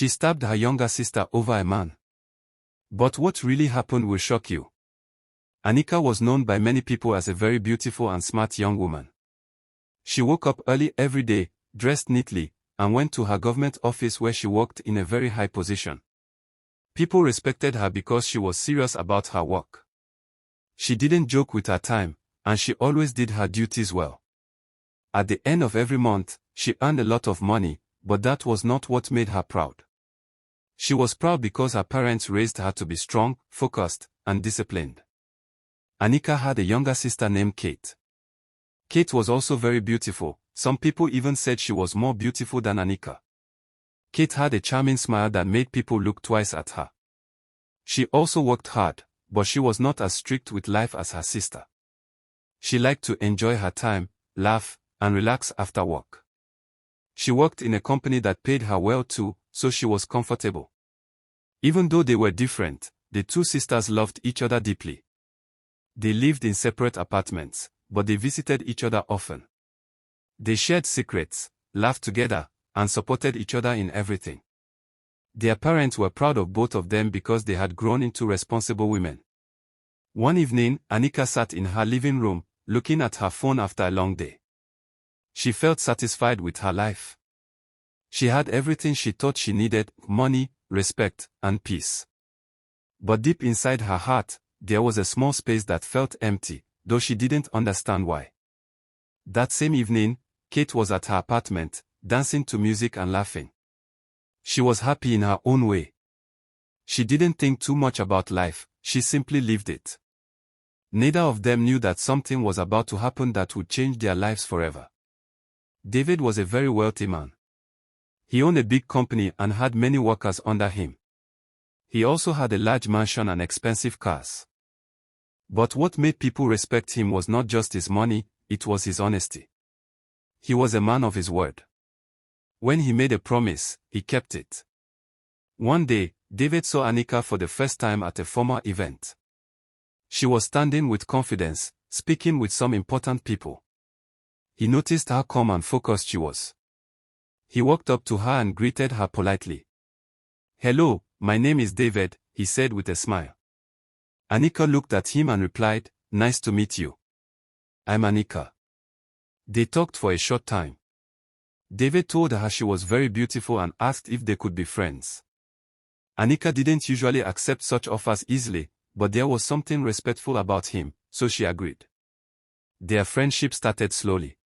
She stabbed her younger sister over a man. But what really happened will shock you. Anika was known by many people as a very beautiful and smart young woman. She woke up early every day, dressed neatly, and went to her government office where she worked in a very high position. People respected her because she was serious about her work. She didn't joke with her time, and she always did her duties well. At the end of every month, she earned a lot of money, but that was not what made her proud. She was proud because her parents raised her to be strong, focused, and disciplined. Anika had a younger sister named Kate. Kate was also very beautiful. Some people even said she was more beautiful than Anika. Kate had a charming smile that made people look twice at her. She also worked hard, but she was not as strict with life as her sister. She liked to enjoy her time, laugh, and relax after work. She worked in a company that paid her well too, so she was comfortable. Even though they were different, the two sisters loved each other deeply. They lived in separate apartments, but they visited each other often. They shared secrets, laughed together, and supported each other in everything. Their parents were proud of both of them because they had grown into responsible women. One evening, Anika sat in her living room, looking at her phone after a long day. She felt satisfied with her life. She had everything she thought she needed: money, respect, and peace. But deep inside her heart, there was a small space that felt empty, though she didn't understand why. That same evening, Kate was at her apartment, dancing to music and laughing. She was happy in her own way. She didn't think too much about life, she simply lived it. Neither of them knew that something was about to happen that would change their lives forever. David was a very wealthy man. He owned a big company and had many workers under him. He also had a large mansion and expensive cars. But what made people respect him was not just his money, it was his honesty. He was a man of his word. When he made a promise, he kept it. One day, David saw Anika for the first time at a formal event. She was standing with confidence, speaking with some important people. He noticed how calm and focused she was. He walked up to her and greeted her politely. "Hello, my name is David," he said with a smile. Anika looked at him and replied, "Nice to meet you. I'm Anika." They talked for a short time. David told her she was very beautiful and asked if they could be friends. Anika didn't usually accept such offers easily, but there was something respectful about him, so she agreed. Their friendship started slowly.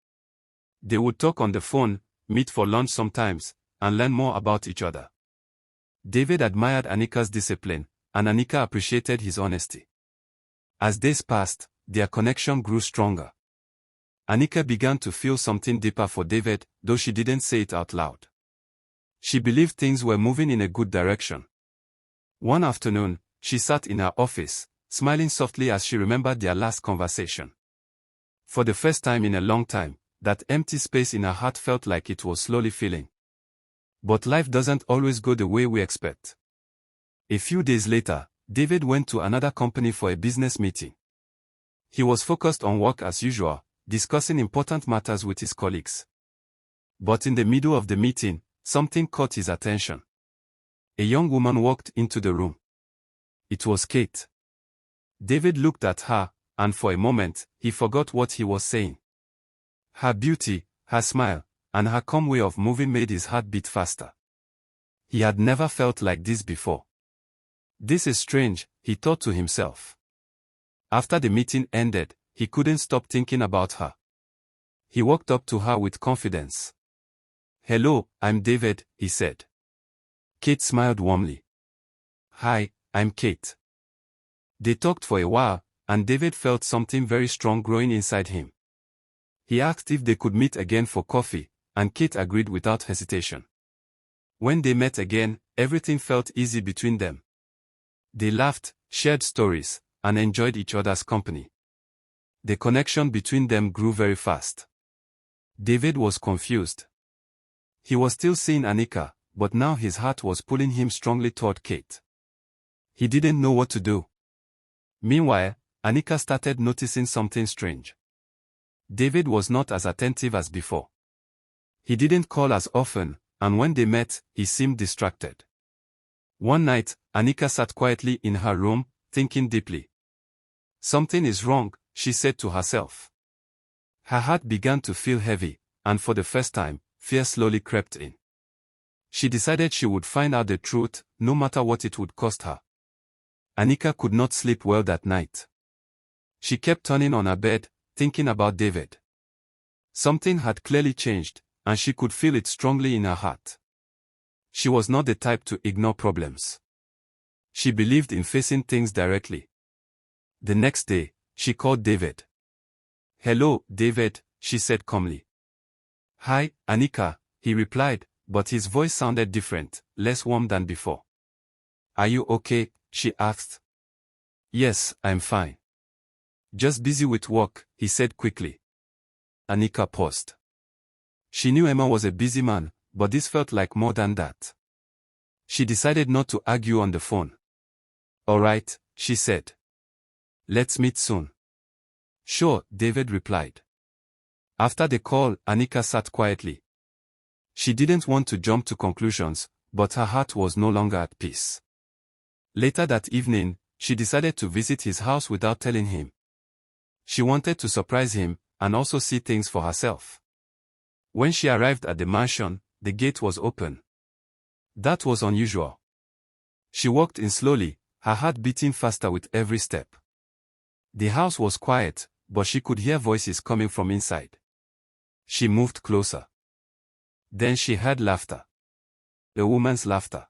They would talk on the phone, meet for lunch sometimes, and learn more about each other. David admired Anika's discipline, and Anika appreciated his honesty. As days passed, their connection grew stronger. Anika began to feel something deeper for David, though she didn't say it out loud. She believed things were moving in a good direction. One afternoon, she sat in her office, smiling softly as she remembered their last conversation. For the first time in a long time, that empty space in her heart felt like it was slowly filling. But life doesn't always go the way we expect. A few days later, David went to another company for a business meeting. He was focused on work as usual, discussing important matters with his colleagues. But in the middle of the meeting, something caught his attention. A young woman walked into the room. It was Kate. David looked at her, and for a moment, he forgot what he was saying. Her beauty, her smile, and her calm way of moving made his heart beat faster. He had never felt like this before. This is strange, he thought to himself. After the meeting ended, he couldn't stop thinking about her. He walked up to her with confidence. "Hello, I'm David," he said. Kate smiled warmly. "Hi, I'm Kate." They talked for a while, and David felt something very strong growing inside him. He asked if they could meet again for coffee, and Kate agreed without hesitation. When they met again, everything felt easy between them. They laughed, shared stories, and enjoyed each other's company. The connection between them grew very fast. David was confused. He was still seeing Anika, but now his heart was pulling him strongly toward Kate. He didn't know what to do. Meanwhile, Anika started noticing something strange. David was not as attentive as before. He didn't call as often, and when they met, he seemed distracted. One night, Anika sat quietly in her room, thinking deeply. Something is wrong, she said to herself. Her heart began to feel heavy, and for the first time, fear slowly crept in. She decided she would find out the truth, no matter what it would cost her. Anika could not sleep well that night. She kept turning on her bed, thinking about David. Something had clearly changed, and she could feel it strongly in her heart. She was not the type to ignore problems. She believed in facing things directly. The next day, she called David. "Hello, David," she said calmly. "Hi, Anika," he replied, but his voice sounded different, less warm than before. "Are you okay?" she asked. "Yes, I'm fine. Just busy with work," he said quickly. Anika paused. She knew Emma was a busy man, but this felt like more than that. She decided not to argue on the phone. "All right," she said. "Let's meet soon." "Sure," David replied. After the call, Anika sat quietly. She didn't want to jump to conclusions, but her heart was no longer at peace. Later that evening, she decided to visit his house without telling him. She wanted to surprise him, and also see things for herself. When she arrived at the mansion, the gate was open. That was unusual. She walked in slowly, her heart beating faster with every step. The house was quiet, but she could hear voices coming from inside. She moved closer. Then she heard laughter. A woman's laughter.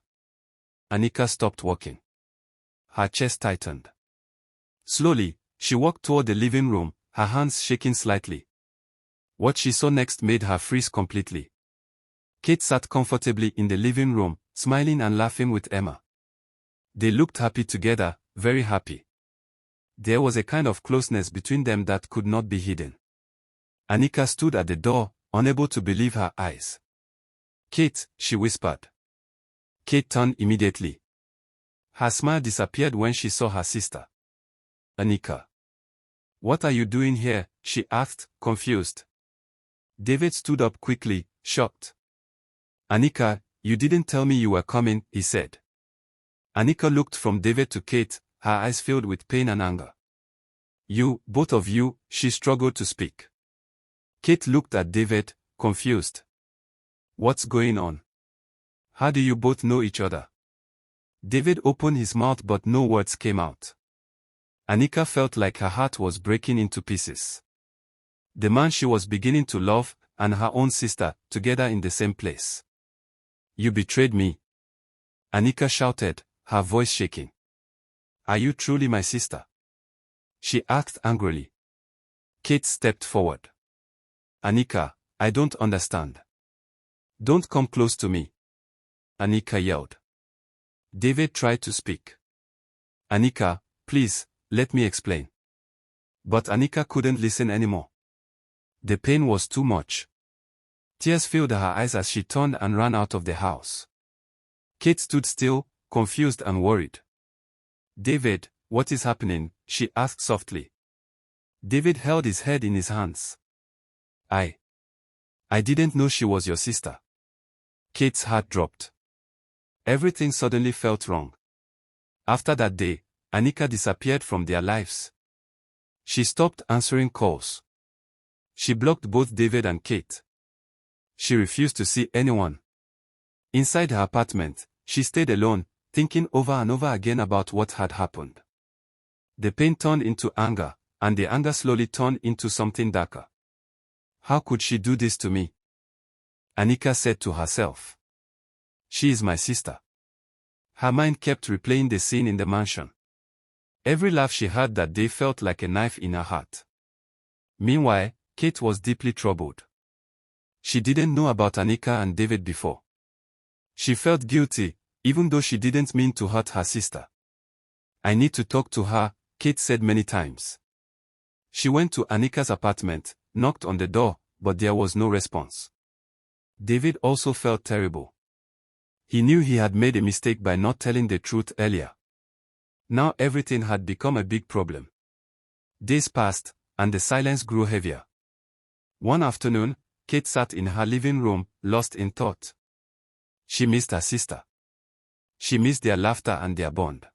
Anika stopped walking. Her chest tightened. Slowly, she walked toward the living room, her hands shaking slightly. What she saw next made her freeze completely. Kate sat comfortably in the living room, smiling and laughing with Emma. They looked happy together, very happy. There was a kind of closeness between them that could not be hidden. Anika stood at the door, unable to believe her eyes. "Kate," she whispered. Kate turned immediately. Her smile disappeared when she saw her sister. "Anika. What are you doing here?" she asked, confused. David stood up quickly, shocked. "Anika, you didn't tell me you were coming," he said. Anika looked from David to Kate, her eyes filled with pain and anger. "You, both of you," she struggled to speak. Kate looked at David, confused. "What's going on? How do you both know each other?" David opened his mouth but no words came out. Anika felt like her heart was breaking into pieces. The man she was beginning to love, and her own sister, together in the same place. "You betrayed me," Anika shouted, her voice shaking. "Are you truly my sister?" she asked angrily. Kate stepped forward. "Anika, I don't understand. Don't come close to me," Anika yelled. David tried to speak. "Anika, please, let me explain." But Anika couldn't listen anymore. The pain was too much. Tears filled her eyes as she turned and ran out of the house. Kate stood still, confused and worried. "David, what is happening?" she asked softly. David held his head in his hands. I didn't know she was your sister." Kate's heart dropped. Everything suddenly felt wrong. After that day, Anika disappeared from their lives. She stopped answering calls. She blocked both David and Kate. She refused to see anyone. Inside her apartment, she stayed alone, thinking over and over again about what had happened. The pain turned into anger, and the anger slowly turned into something darker. "How could she do this to me?" Anika said to herself. "She is my sister." Her mind kept replaying the scene in the mansion. Every laugh she had that day felt like a knife in her heart. Meanwhile, Kate was deeply troubled. She didn't know about Anika and David before. She felt guilty, even though she didn't mean to hurt her sister. "I need to talk to her," Kate said many times. She went to Anika's apartment, knocked on the door, but there was no response. David also felt terrible. He knew he had made a mistake by not telling the truth earlier. Now everything had become a big problem. Days passed, and the silence grew heavier. One afternoon, Kate sat in her living room, lost in thought. She missed her sister. She missed their laughter and their bond.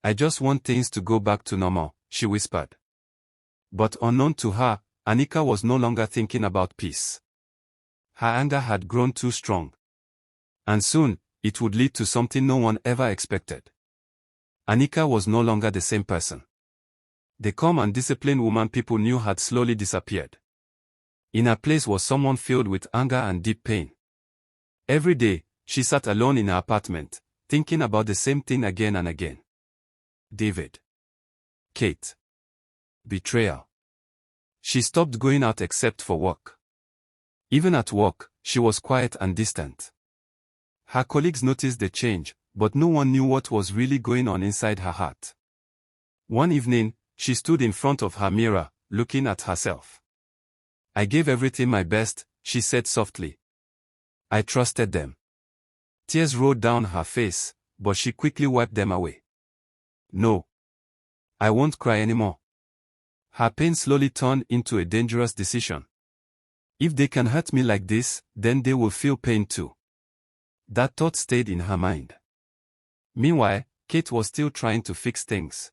I just want things to go back to normal, she whispered. But unknown to her, Anika was no longer thinking about peace. Her anger had grown too strong. And soon, it would lead to something no one ever expected. Anika was no longer the same person. The calm and disciplined woman people knew had slowly disappeared. In her place was someone filled with anger and deep pain. Every day, she sat alone in her apartment, thinking about the same thing again and again. David. Kate. Betrayal. She stopped going out except for work. Even at work, she was quiet and distant. Her colleagues noticed the change, but no one knew what was really going on inside her heart. One evening, she stood in front of her mirror, looking at herself. I gave everything my best, she said softly. I trusted them. Tears rolled down her face, but she quickly wiped them away. No. I won't cry anymore. Her pain slowly turned into a dangerous decision. If they can hurt me like this, then they will feel pain too. That thought stayed in her mind. Meanwhile, Kate was still trying to fix things.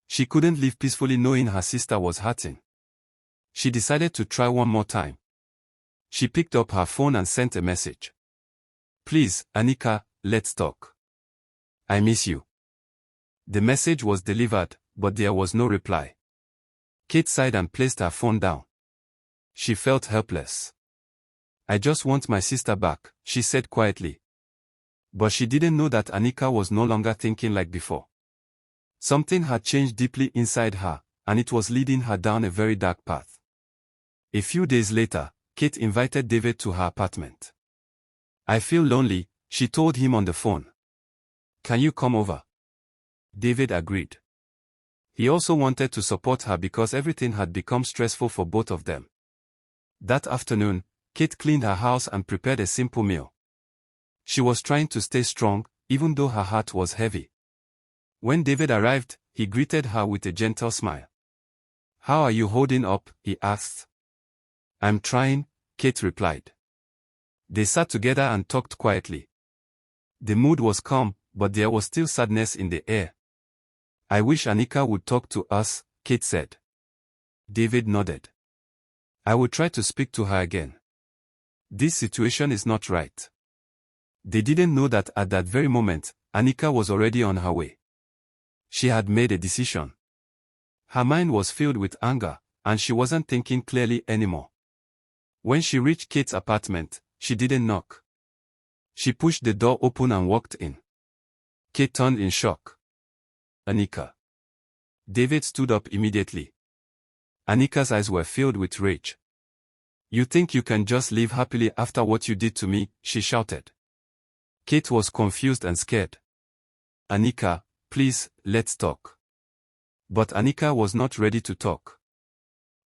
She couldn't live peacefully knowing her sister was hurting. She decided to try one more time. She picked up her phone and sent a message. Please, Anika, let's talk. I miss you. The message was delivered, but there was no reply. Kate sighed and placed her phone down. She felt helpless. I just want my sister back, she said quietly. But she didn't know that Anika was no longer thinking like before. Something had changed deeply inside her, and it was leading her down a very dark path. A few days later, Kate invited David to her apartment. I feel lonely, she told him on the phone. Can you come over? David agreed. He also wanted to support her because everything had become stressful for both of them. That afternoon, Kate cleaned her house and prepared a simple meal. She was trying to stay strong, even though her heart was heavy. When David arrived, he greeted her with a gentle smile. How are you holding up? He asked. I'm trying, Kate replied. They sat together and talked quietly. The mood was calm, but there was still sadness in the air. I wish Anika would talk to us, Kate said. David nodded. I will try to speak to her again. This situation is not right. They didn't know that at that very moment, Anika was already on her way. She had made a decision. Her mind was filled with anger, and she wasn't thinking clearly anymore. When she reached Kate's apartment, she didn't knock. She pushed the door open and walked in. Kate turned in shock. Anika. David stood up immediately. Anika's eyes were filled with rage. You think you can just live happily after what you did to me? She shouted. Kate was confused and scared. Anika, please, let's talk. But Anika was not ready to talk.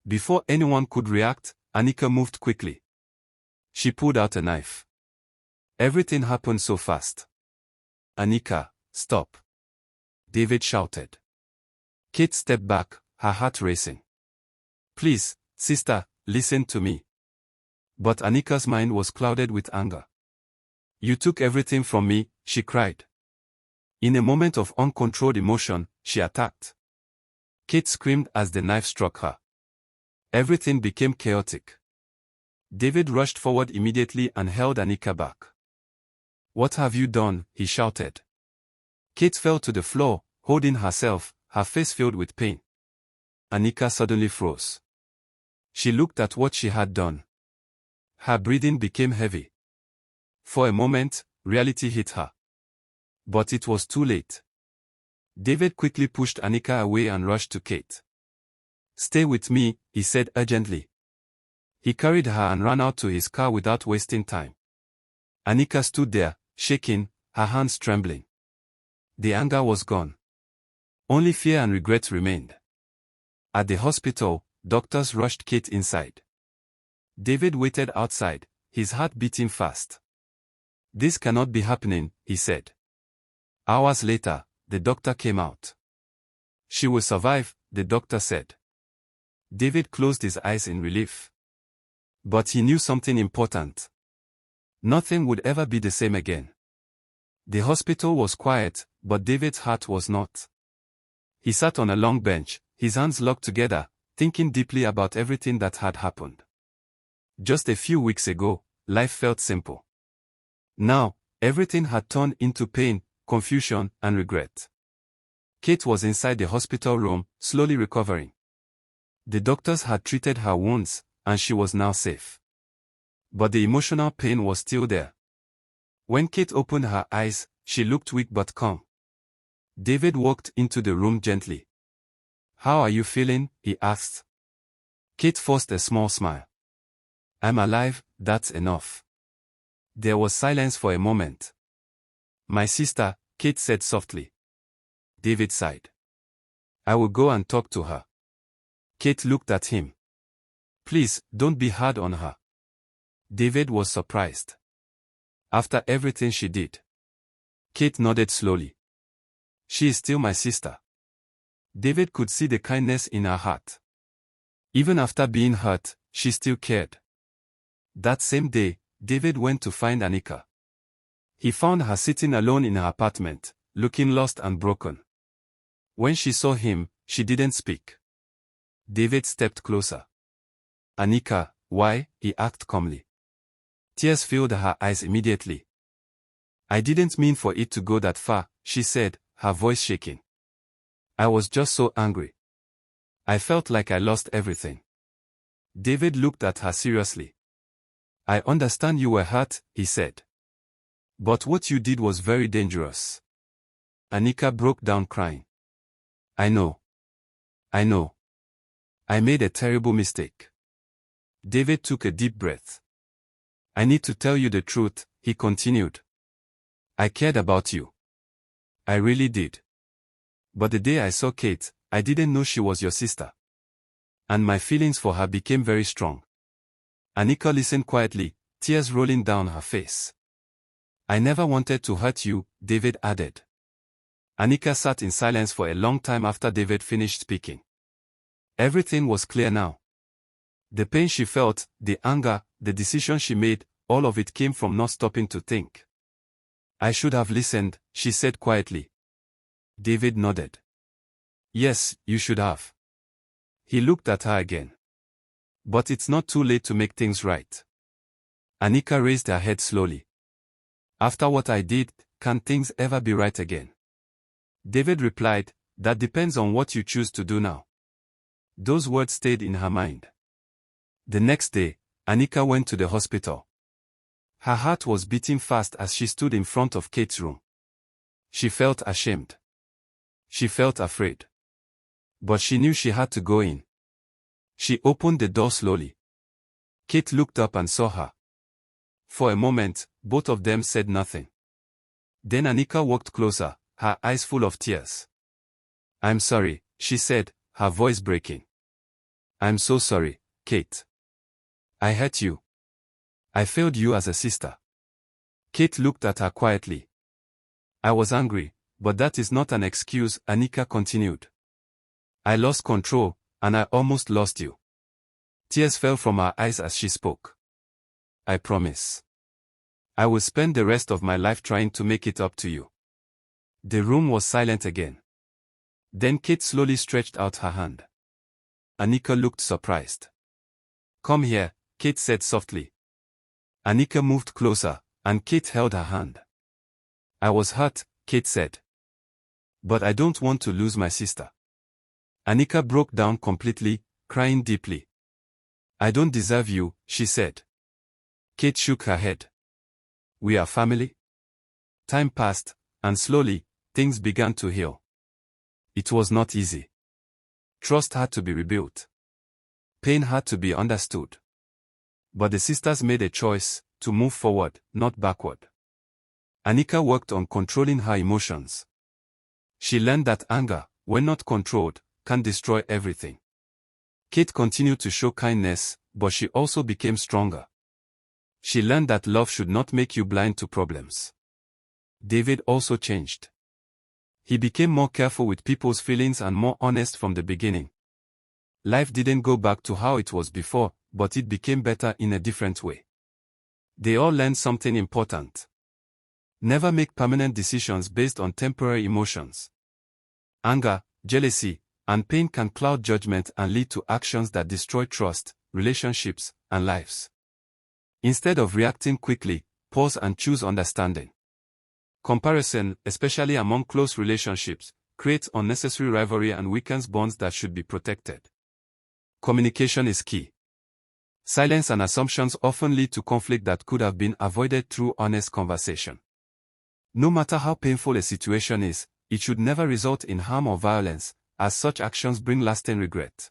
Before anyone could react, Anika moved quickly. She pulled out a knife. Everything happened so fast. Anika, stop. David shouted. Kate stepped back, her heart racing. Please, sister, listen to me. But Anika's mind was clouded with anger. You took everything from me, she cried. In a moment of uncontrolled emotion, she attacked. Kate screamed as the knife struck her. Everything became chaotic. David rushed forward immediately and held Anika back. What have you done? He shouted. Kate fell to the floor, holding herself, her face filled with pain. Anika suddenly froze. She looked at what she had done. Her breathing became heavy. For a moment, reality hit her. But it was too late. David quickly pushed Anika away and rushed to Kate. Stay with me, he said urgently. He carried her and ran out to his car without wasting time. Anika stood there, shaking, her hands trembling. The anger was gone. Only fear and regret remained. At the hospital, doctors rushed Kate inside. David waited outside, his heart beating fast. This cannot be happening, he said. Hours later, the doctor came out. She will survive, the doctor said. David closed his eyes in relief. But he knew something important. Nothing would ever be the same again. The hospital was quiet, but David's heart was not. He sat on a long bench, his hands locked together, thinking deeply about everything that had happened. Just a few weeks ago, life felt simple. Now, everything had turned into pain, confusion, and regret. Kate was inside the hospital room, slowly recovering. The doctors had treated her wounds, and she was now safe. But the emotional pain was still there. When Kate opened her eyes, she looked weak but calm. David walked into the room gently. "How are you feeling?" he asked. Kate forced a small smile. "I'm alive, that's enough." There was silence for a moment. "My sister," Kate said softly. David sighed. "I will go and talk to her." Kate looked at him. "Please, don't be hard on her." David was surprised. "After everything she did." Kate nodded slowly. "She is still my sister." David could see the kindness in her heart. Even after being hurt, she still cared. That same day, David went to find Anika. He found her sitting alone in her apartment, looking lost and broken. When she saw him, she didn't speak. David stepped closer. "Anika, why?" he asked calmly. Tears filled her eyes immediately. "I didn't mean for it to go that far," she said, her voice shaking. "I was just so angry. I felt like I lost everything." David looked at her seriously. "I understand you were hurt," he said. "But what you did was very dangerous." Anika broke down crying. I know. I made a terrible mistake." David took a deep breath. "I need to tell you the truth," he continued. "I cared about you. I really did. But the day I saw Kate, I didn't know she was your sister. And my feelings for her became very strong." Anika listened quietly, tears rolling down her face. "I never wanted to hurt you," David added. Anika sat in silence for a long time after David finished speaking. Everything was clear now. The pain she felt, the anger, the decision she made, all of it came from not stopping to think. "I should have listened," she said quietly. David nodded. "Yes, you should have." He looked at her again. "But it's not too late to make things right." Anika raised her head slowly. "After what I did, can things ever be right again?" David replied, "That depends on what you choose to do now." Those words stayed in her mind. The next day, Anika went to the hospital. Her heart was beating fast as she stood in front of Kate's room. She felt ashamed. She felt afraid. But she knew she had to go in. She opened the door slowly. Kate looked up and saw her. For a moment, both of them said nothing. Then Anika walked closer, her eyes full of tears. "I'm sorry," she said, her voice breaking. "I'm so sorry, Kate. I hurt you. I failed you as a sister." Kate looked at her quietly. "I was angry, but that is not an excuse," Anika continued. "I lost control, and I almost lost you." Tears fell from her eyes as she spoke. "I promise. I will spend the rest of my life trying to make it up to you." The room was silent again. Then Kate slowly stretched out her hand. Anika looked surprised. "Come here," Kate said softly. Anika moved closer, and Kate held her hand. "I was hurt," Kate said. "But I don't want to lose my sister." Anika broke down completely, crying deeply. "I don't deserve you," she said. Kate shook her head. "We are family." Time passed, and slowly, things began to heal. It was not easy. Trust had to be rebuilt. Pain had to be understood. But the sisters made a choice to move forward, not backward. Anika worked on controlling her emotions. She learned that anger, when not controlled, can destroy everything. Kate continued to show kindness, but she also became stronger. She learned that love should not make you blind to problems. David also changed. He became more careful with people's feelings and more honest from the beginning. Life didn't go back to how it was before, but it became better in a different way. They all learn something important. Never make permanent decisions based on temporary emotions. Anger, jealousy, and pain can cloud judgment and lead to actions that destroy trust, relationships, and lives. Instead of reacting quickly, pause and choose understanding. Comparison, especially among close relationships, creates unnecessary rivalry and weakens bonds that should be protected. Communication is key. Silence and assumptions often lead to conflict that could have been avoided through honest conversation. No matter how painful a situation is, it should never result in harm or violence, as such actions bring lasting regret.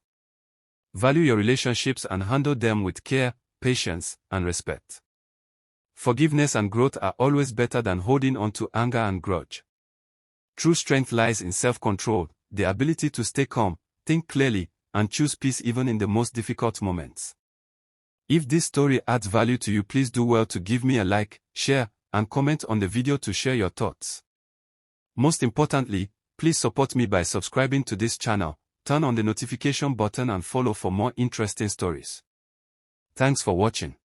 Value your relationships and handle them with care, patience, and respect. Forgiveness and growth are always better than holding on to anger and grudge. True strength lies in self-control, the ability to stay calm, think clearly, and choose peace even in the most difficult moments. If this story adds value to you, please do well to give me a like, share, and comment on the video to share your thoughts. Most importantly, please support me by subscribing to this channel, turn on the notification button and follow for more interesting stories. Thanks for watching.